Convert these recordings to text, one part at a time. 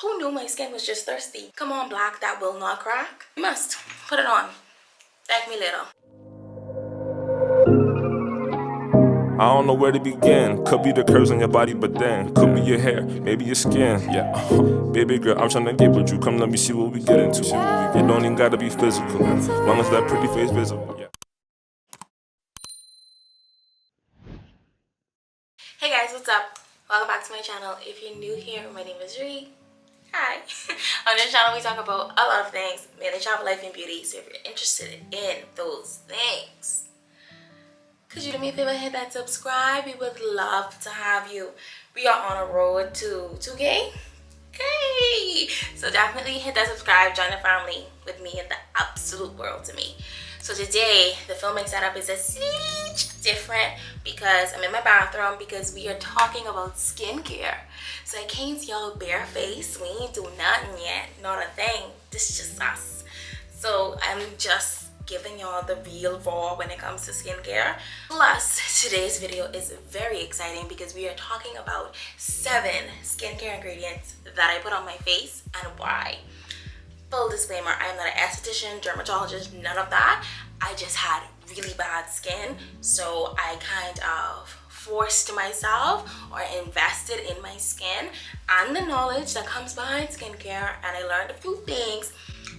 Who knew my skin was just thirsty? Come on, black, that will not crack. You must. Put it on. Thank me later. I don't know where to begin. Could be the curves on your body, but then could be your hair, maybe your skin. Yeah, baby girl, I'm tryna get with you. Come, let me see what we get into. It don't even gotta be physical, as long as that pretty face visible. Yeah. Hey guys, what's up? Welcome back to my channel. If you're new here, my name is Ree. Hi. On this channel, we talk about a lot of things, mainly travel, life, and beauty. So if you're interested in those things, could you do me a favor, hit that subscribe? We would love to have you. We are on a road to 2K. Okay. So definitely hit that subscribe, join the family with me in the absolute world to me. So today, the filming setup is a smidge different because I'm in my bathroom because we are talking about skincare. So I can't see y'all bare face. We ain't do nothing yet, not a thing. This is just us. So I'm just giving y'all the real raw when it comes to skincare. Plus, today's video is very exciting because we are talking about 7 skincare ingredients that I put on my face and why. Full disclaimer, I am not an esthetician, dermatologist, none of that. I just had really bad skin, so I kind of forced myself or invested in my skin and the knowledge that comes behind skincare, and I learned a few things,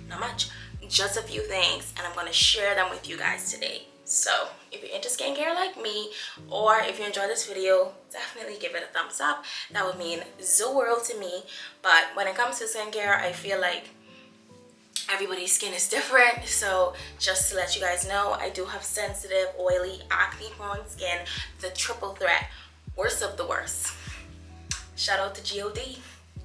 not much, just a few things, and I'm going to share them with you guys today. So if you're into skincare like me, or if you enjoy this video, definitely give it a thumbs up. That would mean the world to me. But when it comes to skincare, I feel like everybody's skin is different, so just to let you guys know, I do have sensitive, oily, acne-prone skin, the triple threat, worst of the worst. Shout out to God.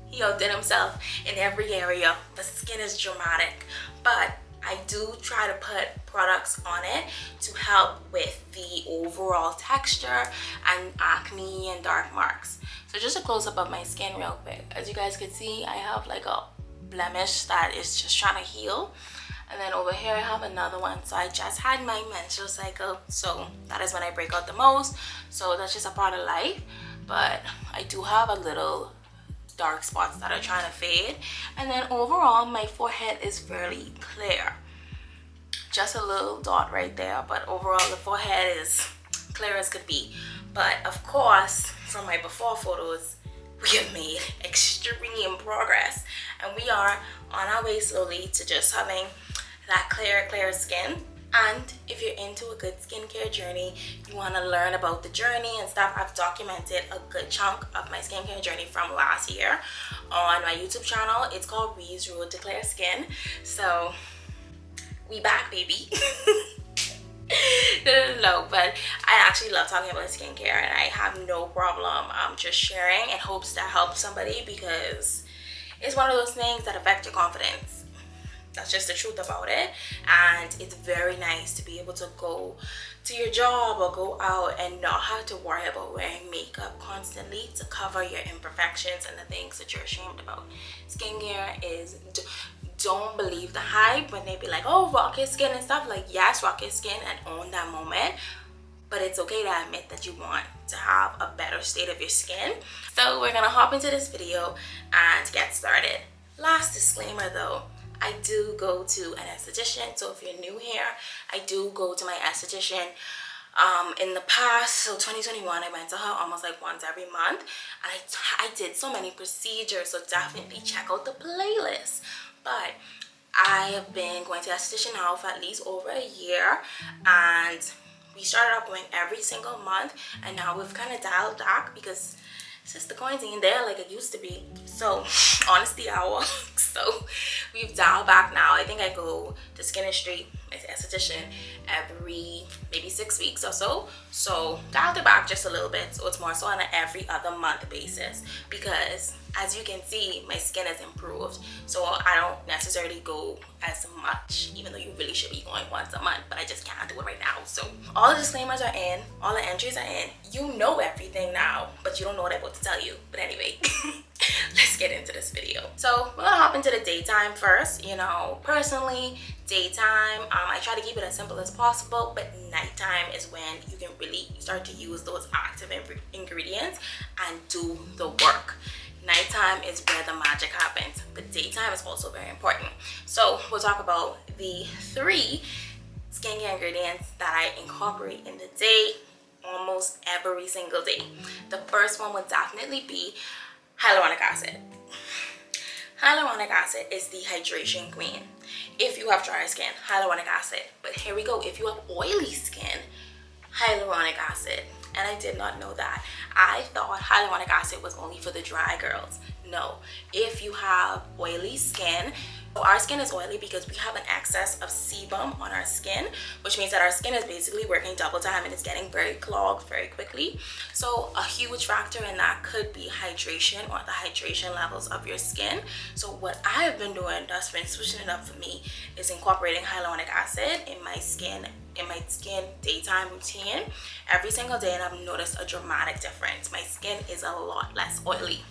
He outdid himself in every area. The skin is dramatic, but I do try to put products on it to help with the overall texture and acne and dark marks. So just a close-up of my skin real quick. As you guys can see, I have like a blemish that is just trying to heal, and then over here I have another one. So I just had my menstrual cycle, so that is when I break out the most, so that's just a part of life. But I do have a little dark spots that are trying to fade, and then overall my forehead is fairly clear, just a little dot right there, but overall the forehead is clear as could be. But of course, from my before photos, we have made extreme progress, and we are on our way slowly to just having that clear skin. And if you're into a good skincare journey, you want to learn about the journey and stuff, I've documented a good chunk of my skincare journey from last year on my YouTube channel. It's called Ree's Road to Clear Skin. So we back, baby. No, but I actually love talking about skincare, and I have no problem just sharing in hopes to help somebody, because it's one of those things that affect your confidence. That's just the truth about it. And it's very nice to be able to go to your job or go out and not have to worry about wearing makeup constantly to cover your imperfections and the things that you're ashamed about. Skincare is, don't believe the hype when they be like, oh, rocket skin and stuff. Like, yes, rocket skin and own that moment, but it's okay to admit that you want to have a better state of your skin. So we're gonna hop into this video and get started. Last disclaimer though, I do go to an esthetician. So if you're new here, I do go to my esthetician. In the past, so 2021, I went to her almost like once every month, and I did so many procedures, so definitely check out the playlist. But I have been going to esthetician now for at least over a year, and we started off going every single month, and now we've kind of dialed back because sister coins ain't there like it used to be. So honesty hour. So we've dialed back now. I think I go to Skin and Street, my esthetician, every maybe 6 weeks or so. So dialed it back just a little bit. So it's more so on an every other month basis, because as you can see, my skin has improved. So I don't necessarily go as much, even though you really should be going once a month, but I just can't do it right now. So all the disclaimers are in, all the entries are in. You know everything now, but you don't know what I'm about to tell you. But anyway, let's get into this video. So we're gonna hop into the daytime first. You know, personally, daytime, I try to keep it as simple as possible, but nighttime is when you can really start to use those active ingredients and do the work. Nighttime is where the magic happens, but daytime is also very important. So we'll talk about the 3 skincare ingredients that I incorporate in the day almost every single day. The first one would definitely be hyaluronic acid. Hyaluronic acid is the hydration queen. If you have dry skin, hyaluronic acid. But here we go, if you have oily skin, hyaluronic acid. And I did not know that. I thought hyaluronic acid was only for the dry girls. No, if you have oily skin, our skin is oily because we have an excess of sebum on our skin, which means that our skin is basically working double time and it's getting very clogged very quickly. So a huge factor in that could be hydration, or the hydration levels of your skin. So what I have been doing that's been switching it up for me is incorporating hyaluronic acid in my skin daytime routine every single day, and I've noticed a dramatic difference. My skin is a lot less oily.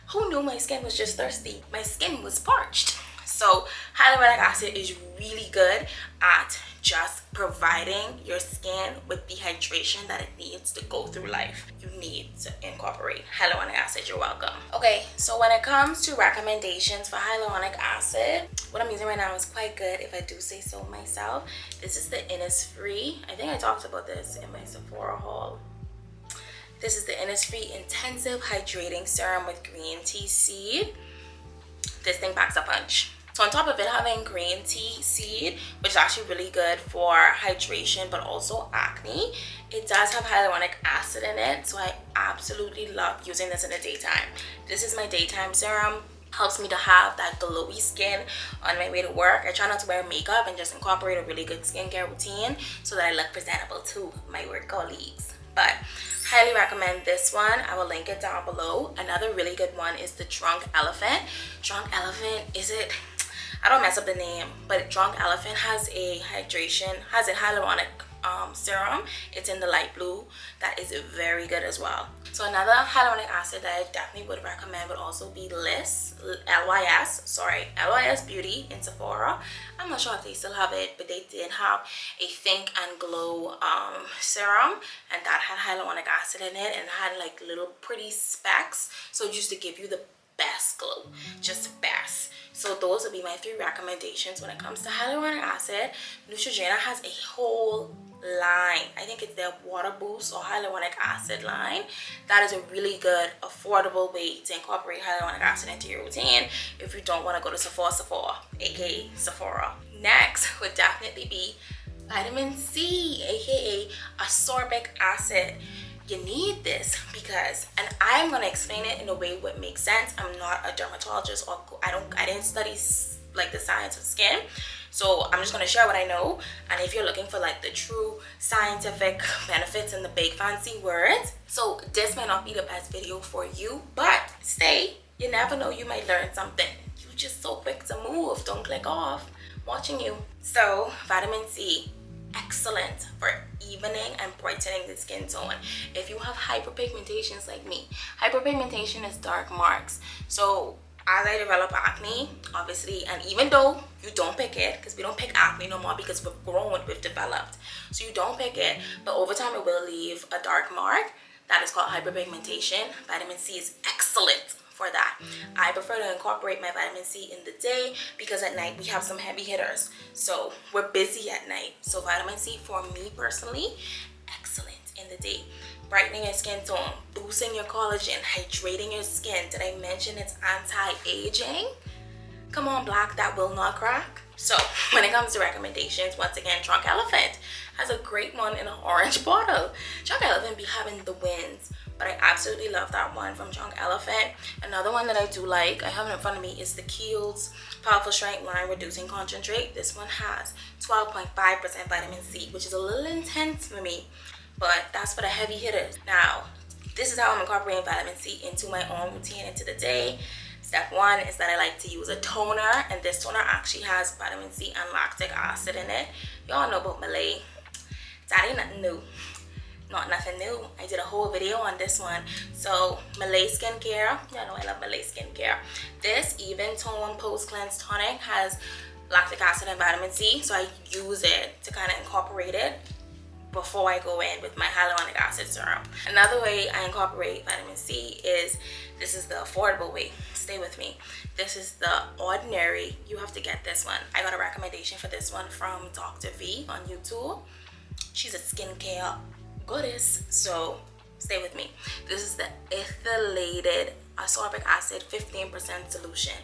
Who knew my skin was just thirsty? My skin was parched. So hyaluronic acid is really good at just providing your skin with the hydration that it needs to go through life. You need to incorporate hyaluronic acid. You're welcome. Okay, so when it comes to recommendations for hyaluronic acid, what I'm using right now is quite good, if I do say so myself. This is the Innisfree. I think I talked about this in my Sephora haul. This is the Innisfree Intensive Hydrating Serum with green tea seed. This thing packs a punch. So on top of it having green tea seed, which is actually really good for hydration but also acne, it does have hyaluronic acid in it. So I absolutely love using this in the daytime. This is my daytime serum. Helps me to have that glowy skin on my way to work. I try not to wear makeup and just incorporate a really good skincare routine so that I look presentable to my work colleagues. But highly recommend this one. I will link it down below. Another really good one is the Drunk Elephant. Drunk Elephant, I don't mess up the name, but Drunk Elephant has a hyaluronic serum. It's in the light blue. That is very good as well. So another hyaluronic acid that I definitely would recommend would also be LYS Beauty in Sephora. I'm not sure if they still have it, but they did have a Think and Glow serum, and that had hyaluronic acid in it and had like little pretty specks, so just to give you the best glow, just best. So those would be my 3 recommendations when it comes to hyaluronic acid. Neutrogena has a whole line. I think it's their Water Boost or hyaluronic acid line. That is a really good, affordable way to incorporate hyaluronic acid into your routine if you don't want to go to Sephora, aka Sephora. Next would definitely be vitamin C, aka ascorbic acid. You need this because, and I'm going to explain it in a way that makes sense. I'm not a dermatologist, or I didn't study like the science of skin. So I'm just going to share what I know. And if you're looking for like the true scientific benefits and the big fancy words, so this might not be the best video for you, but stay. You never know, you might learn something. You're just so quick to move. Don't click off. Watching you. So vitamin C, excellent for evening and brightening the skin tone. If you have hyperpigmentations like me, hyperpigmentation is dark marks. So as I develop acne, obviously, and even though you don't pick it, because we don't pick acne no more because we've grown, we've developed, so you don't pick it, but over time it will leave a dark mark. That is called hyperpigmentation. Vitamin C is excellent for that. I prefer to incorporate my vitamin C in the day because at night we have some heavy hitters, so we're busy at night. So vitamin C for me personally, excellent in the day. Brightening your skin tone, boosting your collagen, hydrating your skin. Did I mention it's anti-aging? Come on, black, that will not crack. So when it comes to recommendations, once again, Drunk Elephant has a great one in an orange bottle. Drunk Elephant be having the wins, but I absolutely love that one from Drunk Elephant. Another one that I do like, I have it in front of me, is the Kiehl's Powerful Strength Line Reducing Concentrate. This one has 12.5% vitamin C, which is a little intense for me, but that's for the heavy hitters. Now, this is how I'm incorporating vitamin C into my own routine into the day. Step 1 is that I like to use a toner, and this toner actually has vitamin C and lactic acid in it. Y'all know about Malay. That ain't nothing new. Not nothing new. I did a whole video on this one. So Malay skincare, y'all know I love Malay skincare. This Even Tone Post Cleanse Tonic has lactic acid and vitamin C, so I use it to kind of incorporate it before I go in with my hyaluronic acid serum. Another way I incorporate vitamin C is, this is the affordable way. Stay with me. This is the ordinary. You have to get this one. I got a recommendation for this one from Dr. V on YouTube. She's a skincare goddess, so stay with me. This is the ethylated ascorbic acid 15% solution.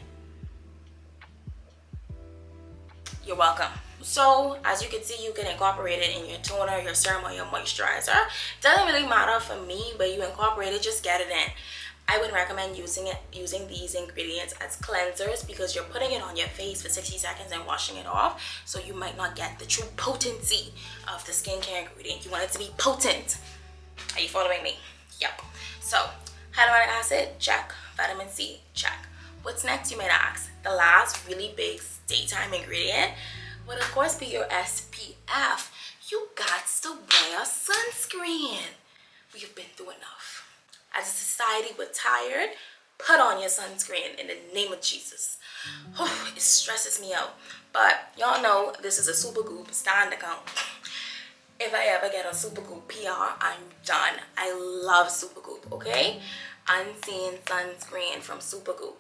You're welcome. So as you can see, you can incorporate it in your toner, your serum, or your moisturizer. Doesn't really matter for me, but you incorporate it, just get it in. I would recommend using these ingredients as cleansers, because you're putting it on your face for 60 seconds and washing it off, so you might not get the true potency of the skincare ingredient. You want it to be potent. Are you following me? Yep. So hyaluronic acid, check. Vitamin C, check. What's next, you might ask? The last really big daytime ingredient would of course be your SPF. You got to wear sunscreen. We have been through enough. As a society, we're tired. Put on your sunscreen in the name of Jesus. Oh, it stresses me out. But y'all know this is a Supergoop stand account. If I ever get a Supergoop PR, I'm done. I love Supergoop, okay? Unseen sunscreen from Supergoop.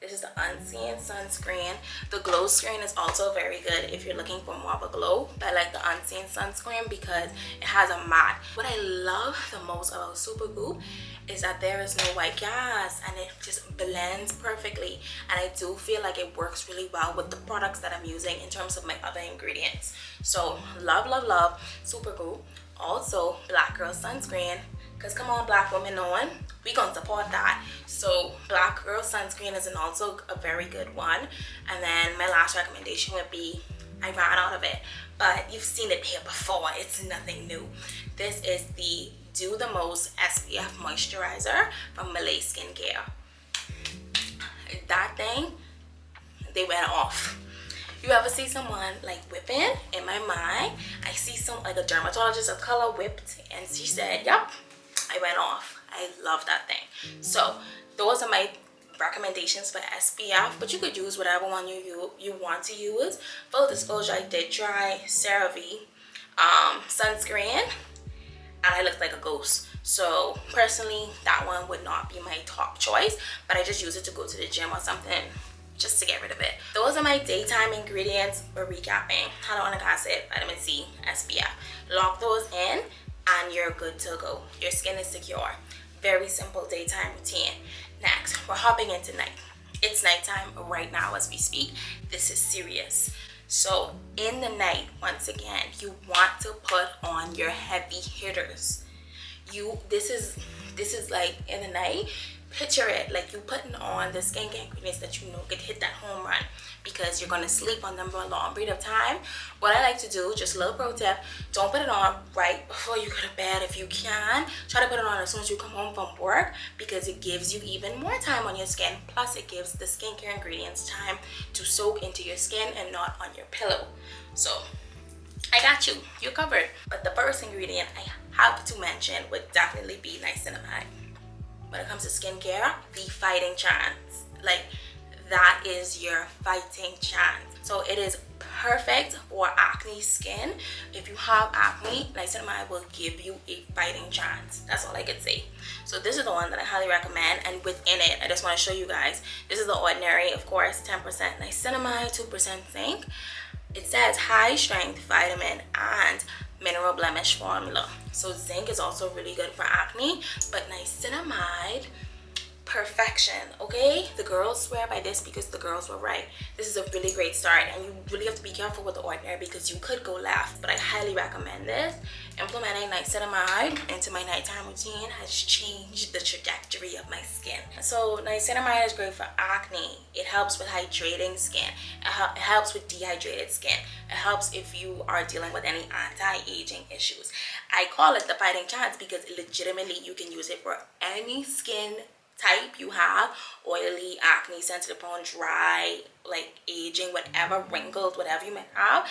This is the Unseen sunscreen. The glow screen is also very good if you're looking for more of a glow. But I like the Unseen sunscreen because it has a matte. What I love the most about Supergoop is that there is no white cast, and it just blends perfectly. And I do feel like it works really well with the products that I'm using in terms of my other ingredients. So love, love, love Supergoop. Also Black Girl sunscreen, because come on, Black women on, we gonna support that. So Black Girl sunscreen is also a very good one. And then my last recommendation would be, I ran out of it, but you've seen it here before, it's nothing new. This is the Do the Most SPF moisturizer from Malay Skincare. That thing, they went off. You ever see someone like whipping? In my mind, I see some, like a dermatologist of color whipped, and she said, yep, I went off. I love that thing. So those are my recommendations for SPF, but you could use whatever one you want to use. Full disclosure, I did try CeraVe sunscreen, and I looked like a ghost. So personally, that one would not be my top choice, but I just use it to go to the gym or something, just to get rid of it. Those are my daytime ingredients. We're recapping: hyaluronic acid, vitamin C, SPF. Lock those in and you're good to go. Your skin is secure. Very simple daytime routine. Next, we're hopping into night. It's nighttime right now as we speak. This is serious. So in the night, once again, you want to put on your heavy hitters. This is like in the night, picture it like you putting on the skincare ingredients that you know could hit that home run, because you're going to sleep on them for a long period of time. What I like to do, just a little pro tip, don't put it on right before you go to bed if you can. Try to put it on as soon as you come home from work, because it gives you even more time on your skin. Plus it gives the skincare ingredients time to soak into your skin and not on your pillow. So I got you. You're covered. But the first ingredient I have to mention would definitely be niacinamide. When it comes to skincare, the fighting chance. Like, that is your fighting chance. So it is perfect for acne skin. If you have acne, niacinamide will give you a fighting chance. That's all I could say. So this is the one that I highly recommend, and within it, I just want to show you guys, this is the ordinary, of course, 10% niacinamide, 2% zinc. It says high strength vitamin and mineral blemish formula. So zinc is also really good for acne, but niacinamide, perfection. Okay, the girls swear by this because the girls were right. This is a really great start, and you really have to be careful with the ordinary because you could go left, but I highly recommend this. Implementing niacinamide into my nighttime routine has changed the trajectory of my skin. So niacinamide is great for acne. It helps with hydrating skin. It helps with dehydrated skin. It helps if you are dealing with any anti-aging issues. I call it the fighting chance because legitimately you can use it for any skin type you have: oily, acne, sensitive, prone, dry, like aging, whatever, wrinkles, whatever you might have,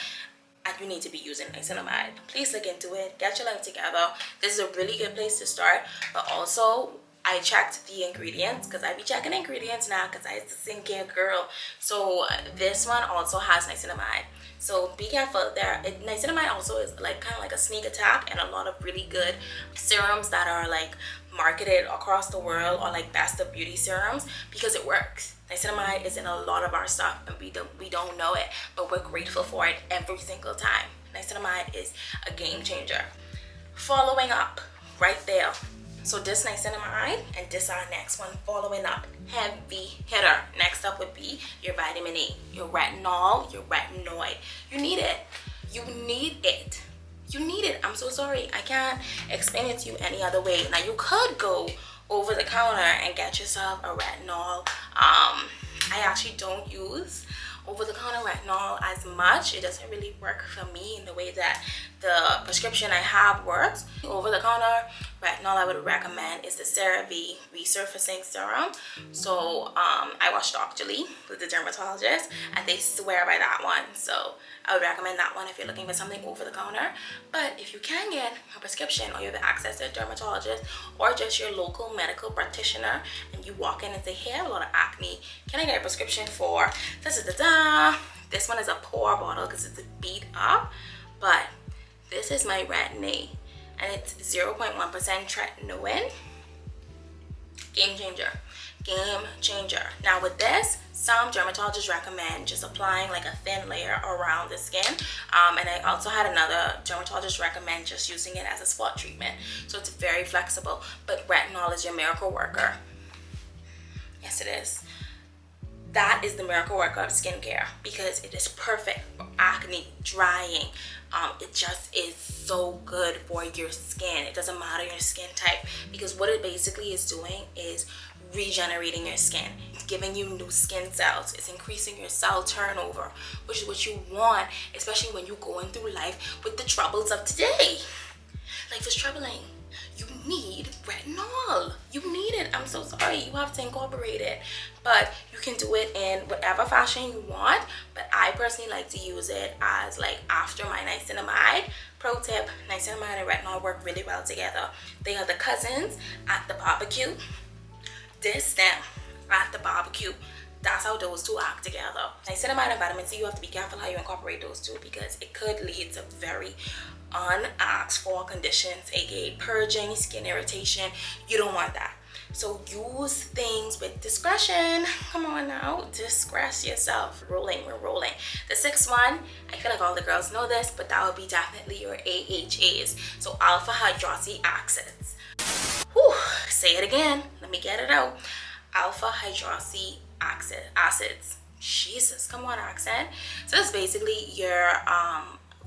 and you need to be using niacinamide. Please look into it, get your life together. This is a really good place to start, but also I I checked the ingredients because I be checking ingredients now because I was a skincare girl. So this one also has niacinamide. So be careful there. Niacinamide also is like kind of like a sneak attack, and a lot of really good serums that are like marketed across the world are like best of beauty serums because it works. Niacinamide is in a lot of our stuff and we don't know it, but we're grateful for it every single time. Niacinamide is a game changer. Following up right there. So this niacinamide and this our next one following up. Heavy hitter. Next up would be your vitamin E, your retinol, your retinoid. You need it. You need it. You need it. I'm so sorry. I can't explain it to you any other way. Now you could go over the counter and get yourself a retinol. I actually don't use over the counter retinol as much. It doesn't really work for me in the way that the prescription I have works. Over the counter retinol I would recommend is the CeraVe resurfacing serum. So I watched Dr. Lee with the dermatologist and they swear by that one. So I would recommend that one if you're looking for something over the counter. But if you can get a prescription or you have access to a dermatologist or just your local medical practitioner and you walk in and say, hey, I have a lot of acne, can I get a prescription for this? This one is a pour bottle because it's beat up, but this is my Retin-A and it's 0.1% tretinoin. Game changer. Game changer. Now with this, some dermatologists recommend just applying like a thin layer around the skin, and I also had another dermatologist recommend just using it as a spot treatment. So it's very flexible, but retinol is your miracle worker. Yes, it is. That is the miracle worker of skincare because it is perfect for acne, drying. It just is so good for your skin. It doesn't matter your skin type because what it basically is doing is regenerating your skin. It's giving you new skin cells. It's increasing your cell turnover, which is what you want, especially when you're going through life with the troubles of today. Life is troubling. You need retinol. You need it. I'm so sorry. You have to incorporate it. But you can do it in whatever fashion you want. But I personally like to use it as like after my niacinamide. Pro tip, niacinamide and retinol work really well together. They are the cousins at the barbecue. This them at the barbecue. That's how those two act together. Niacinamide and vitamin C, you have to be careful how you incorporate those two because it could lead to very unasked for conditions, aka purging, skin irritation. You don't want that. So use things with discretion. Come on now, discretion yourself. We're rolling. The sixth one, I feel like all the girls know this, but that would be definitely your AHAs. So alpha hydroxy acids. Whew, say it again. Let me get it out. Alpha hydroxy acids. Jesus, come on, accent. So it's basically your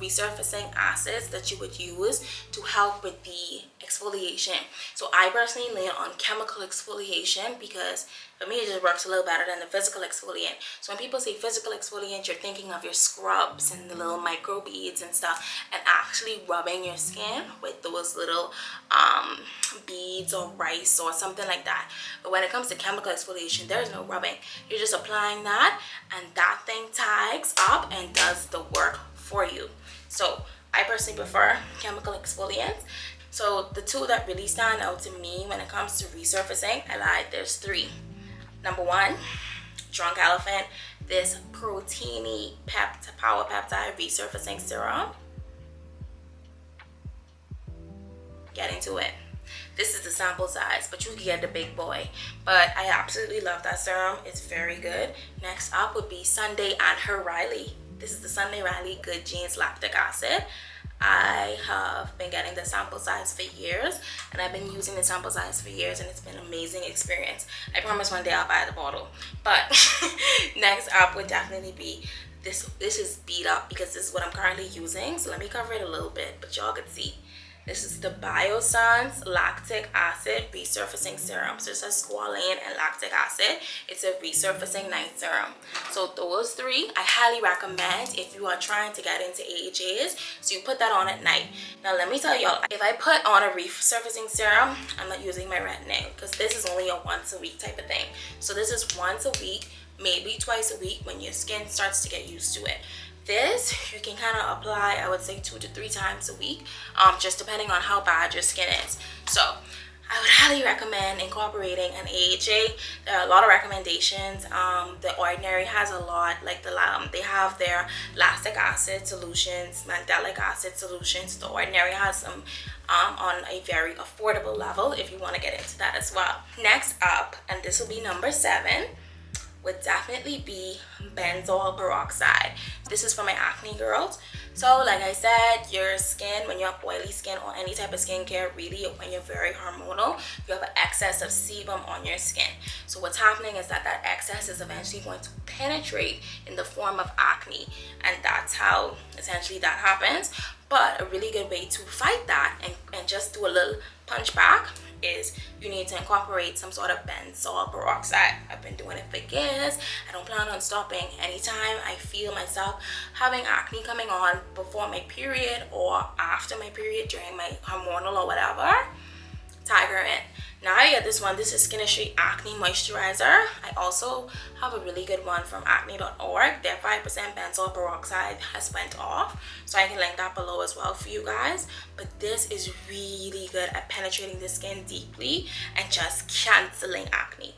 resurfacing acids that you would use to help with the exfoliation. So I personally lean on chemical exfoliation because for me it just works a little better than the physical exfoliant. So when people say physical exfoliant, you're thinking of your scrubs and the little micro beads and stuff, and actually rubbing your skin with those little beads or rice or something like that. But when it comes to chemical exfoliation, there's no rubbing. You're just applying that and that thing tags up and does the work for you. So I personally prefer chemical exfoliants. So the two that really stand out to me when it comes to resurfacing, I lied, there's three. Number one, Drunk Elephant, this proteiny power peptide resurfacing serum. Get into it. This is the sample size, but you can get the big boy. But I absolutely love that serum. It's very good. Next up would be Sunday and Her Riley. This is the Sunday Riley Good Genes Lactic Acid. I have been getting the sample size for years, and I've been using the sample size for years, and it's been an amazing experience. I promise one day I'll buy the bottle. But next up would definitely be this. This is beat up because this is what I'm currently using. So let me cover it a little bit, but y'all could see. This is the Biossance Lactic Acid Resurfacing Serum. So it says squalane and lactic acid. It's a resurfacing night serum. So those three, I highly recommend if you are trying to get into AHAs. So you put that on at night. Now let me tell y'all, if I put on a resurfacing serum, I'm not using my Retinol because this is only a once a week type of thing. So this is once a week, maybe twice a week when your skin starts to get used to it. This you can kind of apply, I would say 2 to 3 times a week, just depending on how bad your skin is. So I would highly recommend incorporating an AHA. There are a lot of recommendations. The Ordinary has a lot, like they have their lactic acid solutions, mandelic acid solutions. The Ordinary has some on a very affordable level if you want to get into that as well. Next up, and this will be number 7, would definitely be benzoyl peroxide. This is for my acne girls. So like I said, your skin, when you have oily skin or any type of skincare, really when you're very hormonal, you have an excess of sebum on your skin. So what's happening is that excess is eventually going to penetrate in the form of acne, and that's how essentially that happens. But a really good way to fight that and just do a little punch back is you need to incorporate some sort of benzoyl peroxide. I've been doing it for years. I don't plan on stopping. Anytime I feel myself having acne coming on before my period or after my period during my hormonal or whatever, Tiger in. Now I get this one. This is Skin Street Acne Moisturizer. I also have a really good one from acne.org. Their 5% benzoyl peroxide has went off, so I can link that below as well for you guys. But this is really good at penetrating the skin deeply and just canceling acne.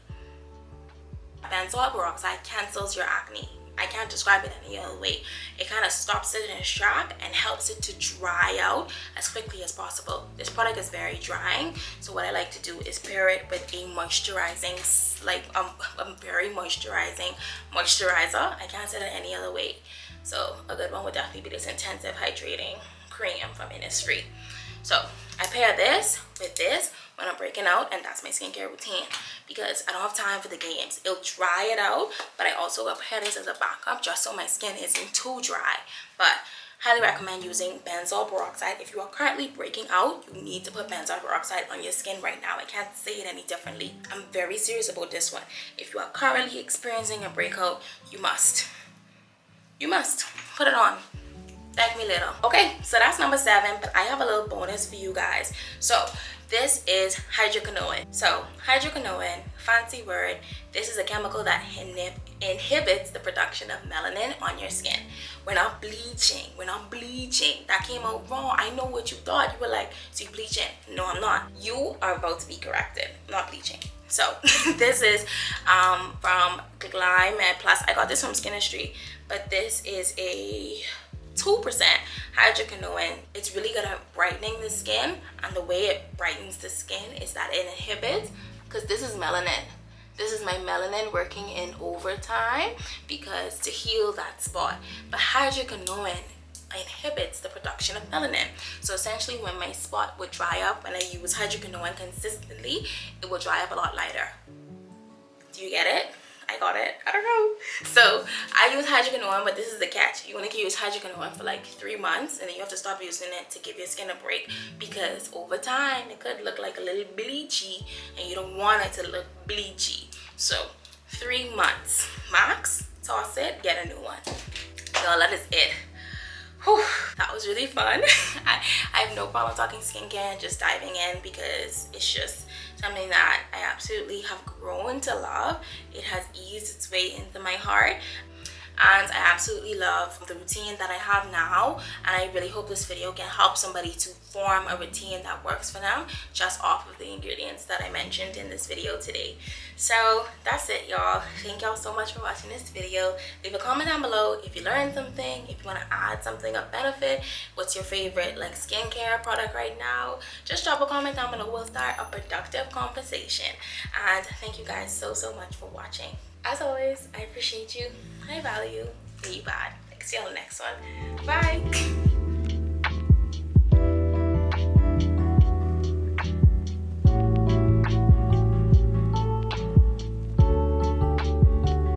Benzoyl peroxide cancels your acne. I can't describe it any other way. It kind of stops it in its track and helps it to dry out as quickly as possible. This product is very drying, so what I like to do is pair it with a moisturizing, like a very moisturizing moisturizer. I can't say it any other way. So a good one would definitely be this intensive hydrating cream from Innisfree. So I pair this with this when I'm breaking out, and that's my skincare routine because I don't have time for the games. It'll dry it out, but I also will pair this as a backup just so my skin isn't too dry. But highly recommend using benzoyl peroxide. If you are currently breaking out, you need to put benzoyl peroxide on your skin right now. I can't say it any differently. I'm very serious about this one. If you are currently experiencing a breakout, you must put it on. Thank me later. Okay, so that's number 7, but I have a little bonus for you guys. So this is hydroquinone. So hydroquinone, fancy word, this is a chemical that inhibits the production of melanin on your skin. We're not bleaching. That came out wrong. I know what you thought. You were like, so you bleaching? No, I'm not. You are about to be corrected. I'm not bleaching. So this is from Glyme Plus. I got this from Skin Street, but this is a 2% hydroquinone. It's really good at brightening the skin, and the way it brightens the skin is that it inhibits, because this is melanin. This is my melanin working in overtime because to heal that spot. But hydroquinone inhibits the production of melanin. So essentially when my spot would dry up, when I use hydroquinone consistently, it will dry up a lot lighter. Do you get it? I got it. I don't know. So I use hydroquinone, but this is the catch. You only can use hydroquinone for like 3 months, and then you have to stop using it to give your skin a break, because over time it could look like a little bleachy, and you don't want it to look bleachy. So 3 months max. Toss it, get a new one. So that is it. Whew, that was really fun. I have no problem talking skincare and just diving in, because it's just something that I absolutely have grown to love. It has eased its way into my heart, and I absolutely love the routine that I have now, and I really hope this video can help somebody to form a routine that works for them just off of the ingredients that I mentioned in this video today. So that's it, y'all. Thank y'all so much for watching this video. Leave a comment down below if you learned something, if you want to add something of benefit. What's your favorite like skincare product right now? Just drop a comment down below. We'll start a productive conversation. And thank you guys so much for watching. As always, I appreciate you, I value you, and you bad. See you on the next one. Bye.